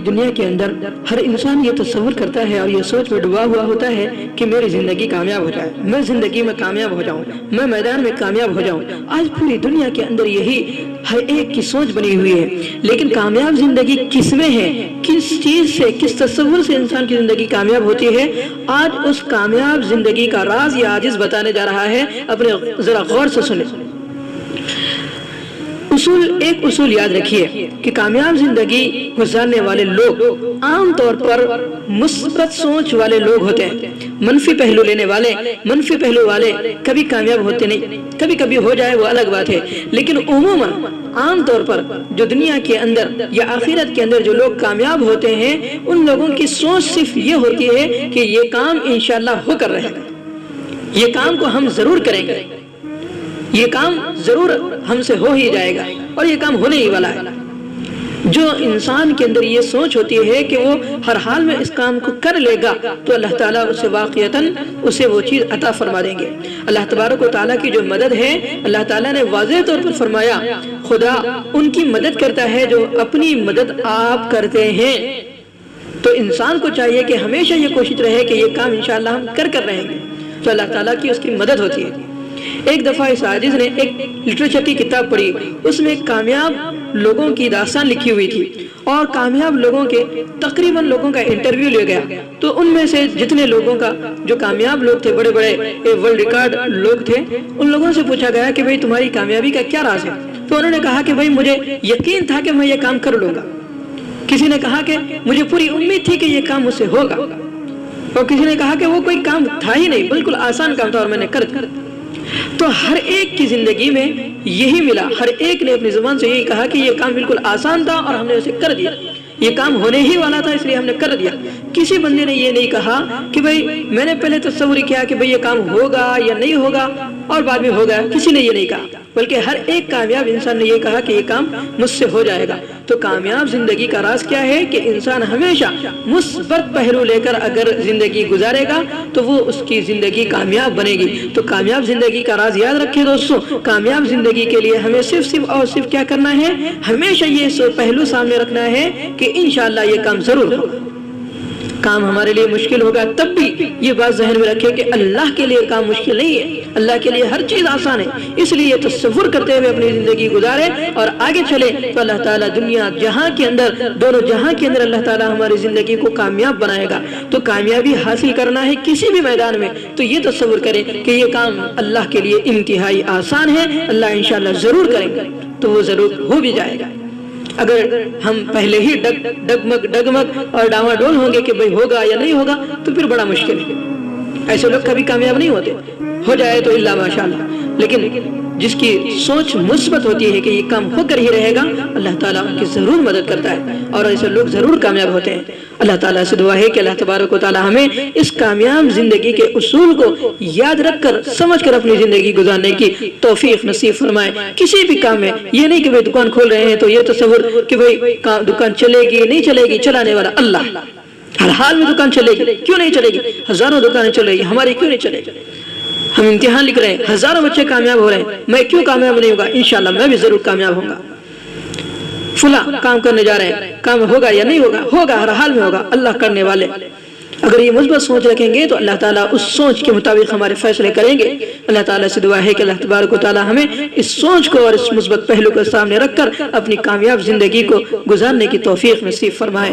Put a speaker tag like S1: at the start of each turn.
S1: دنیا کے اندر ہر انسان یہ تصور کرتا ہے اور یہ سوچ میں ڈوبا ہوا ہوتا ہے کہ میری زندگی کامیاب ہو جائے، میں زندگی میں کامیاب ہو جاؤں، میں میدان میں کامیاب ہو جاؤں۔ آج پوری دنیا کے اندر یہی ہر ایک کی سوچ بنی ہوئی ہے، لیکن کامیاب زندگی کس میں ہے، کس چیز سے، کس تصور سے انسان کی زندگی کامیاب ہوتی ہے؟ آج اس کامیاب زندگی کا راز یہ عاجز بتانے جا رہا ہے، اپنے ذرا غور سے سنیں۔ ایک اصول یاد رکھیے کہ کامیاب زندگی گزارنے والے لوگ عام طور پر مثبت سوچ والے لوگ ہوتے ہیں۔ منفی پہلو لینے والے، منفی پہلو والے کبھی کامیاب ہوتے نہیں، کبھی کبھی ہو جائے وہ الگ بات ہے، لیکن عموماً عام طور پر جو دنیا کے اندر یا آخرت کے اندر جو لوگ کامیاب ہوتے ہیں ان لوگوں کی سوچ صرف یہ ہوتی ہے کہ یہ کام انشاءاللہ ہو کر رہے گا، یہ کام کو ہم ضرور کریں گے، یہ کام ضرور ہم سے ہو ہی جائے گا اور یہ کام ہونے ہی والا ہے۔ جو انسان کے اندر یہ سوچ ہوتی ہے کہ وہ ہر حال میں اس کام کو کر لے گا تو اللہ تعالیٰ اسے واقعتاً اسے وہ چیز عطا فرما دیں گے۔ اللہ تبارک و تعالیٰ کی جو مدد ہے، اللہ تعالیٰ نے واضح طور پر فرمایا خدا ان کی مدد کرتا ہے جو اپنی مدد آپ کرتے ہیں۔ تو انسان کو چاہیے کہ ہمیشہ یہ کوشش رہے کہ یہ کام انشاءاللہ ہم کر رہیں گے، تو اللہ تعالیٰ کی اس کی مدد ہوتی ہے۔ ایک دفعہ اس عاجز نے ایک لٹریچر کی کتاب پڑھی، اس میں کامیاب لوگوں کی داستان لکھی ہوئی تھی اور کامیاب لوگوں کے تقریباً لوگوں کا انٹرویو لیا گیا، تو ان میں سے جتنے لوگوں کا جو کامیاب لوگ تھے، بڑے بڑے ورلڈ ریکارڈ لوگ تھے، ان لوگوں سے پوچھا گیا کہ بھئی تمہاری کامیابی کا کیا راز ہے؟ تو انہوں نے کہا کہ بھئی مجھے یقین تھا کہ میں یہ کام کر لوں گا، کسی نے کہا کہ مجھے پوری امید تھی کہ یہ کام مجھ سے ہوگا، اور کسی نے کہا کہ وہ کوئی کام تھا ہی نہیں، بالکل آسان کام تھا اور میں نے کر دیا۔ تو ہر ایک کی زندگی میں یہی ملا، ہر ایک نے اپنی زبان سے یہی کہا کہ یہ کام بالکل آسان تھا اور ہم نے اسے کر دیا، یہ کام ہونے ہی والا تھا اس لیے ہم نے کر دیا۔ کسی بندے نے یہ نہیں کہا کہ بھئی میں نے پہلے تصور کیا کہ بھئی یہ کام ہوگا یا نہیں ہوگا اور بعد میں ہو گیا، کسی نے یہ نہیں کہا، بلکہ ہر ایک کامیاب انسان نے یہ کہا کہ یہ کام مجھ سے ہو جائے گا۔ تو کامیاب زندگی کا راز کیا ہے کہ انسان ہمیشہ مثبت پہلو لے کر اگر زندگی گزارے گا تو وہ اس کی زندگی کامیاب بنے گی۔ تو کامیاب زندگی کا راز یاد رکھیں دوستو، کامیاب زندگی کے لیے ہمیں صرف اور صرف کیا کرنا ہے؟ ہمیشہ یہ پہلو سامنے رکھنا ہے کہ انشاءاللہ یہ کام ضرور ہوگا۔ کام ہمارے لیے مشکل ہوگا تب بھی یہ بات ذہن میں رکھیں کہ اللہ کے لیے کام مشکل نہیں ہے، اللہ کے لیے ہر چیز آسان ہے، اس لیے تصور کرتے ہوئے اپنی زندگی گزارے اور آگے چلے تو اللہ تعالیٰ دنیا جہاں کے اندر، دونوں جہاں کے اندر اللہ تعالیٰ ہماری زندگی کو کامیاب بنائے گا۔ تو کامیابی حاصل کرنا ہے کسی بھی میدان میں تو یہ تصور کریں کہ یہ کام اللہ کے لیے انتہائی آسان ہے، اللہ انشاءاللہ ضرور کریں گے تو وہ ضرور ہو بھی جائے گا۔ اگر ہم پہلے ہی ڈگمگ اور ڈاواڈول ہوں گے کہ بھئی ہوگا یا نہیں ہوگا تو پھر بڑا مشکل ہے۔ ایسے لوگ کبھی کامیاب نہیں ہوتے، ہو جائے تو اللہ ماشاءاللہ، لیکن جس کی سوچ مثبت ہوتی ہے کہ یہ کام ہو کر ہی رہے گا، اللہ تعالیٰ ان کی ضرور مدد کرتا ہے اور ایسے لوگ ضرور کامیاب ہوتے ہیں۔ اللہ تعالیٰ سے دعا ہے کہ اللہ تبارک و تعالیٰ ہمیں اس کامیاب زندگی کے اصول کو یاد رکھ کر سمجھ کر اپنی زندگی گزارنے کی توفیق نصیب فرمائے۔ کسی بھی کام میں یہ نہیں کہ بھئی دکان کھول رہے ہیں تو یہ تصور کہ بھئی دکان چلے گی نہیں چلے گی، چلانے والا اللہ، ہر حال میں دکان چلے گی، کیوں نہیں چلے گی؟ ہزاروں دکانیں چلے گی، ہماری کیوں نہیں چلے گی؟ ہم امتحان لکھ رہے ہیں، ہزاروں بچے کامیاب ہو رہے ہیں، میں کیوں کامیاب نہیں ہوگا؟ انشاءاللہ میں بھی ضرور کامیاب ہوں گا۔ فلاں کام کرنے جا رہے ہیں، کام ہوگا یا نہیں ہوگا؟ ہوگا، ہر حال میں ہوگا، اللہ کرنے والے۔ اگر یہ مثبت سوچ رکھیں گے تو اللہ تعالیٰ اس سوچ کے مطابق ہمارے فیصلے کریں گے۔ اللہ تعالیٰ سے دعا ہے کہ اللہ تبارک و تعالیٰ ہمیں اس سوچ کو اور اس مثبت پہلو کو سامنے رکھ کر اپنی کامیاب زندگی کو گزارنے کی توفیق نصیب فرمائے۔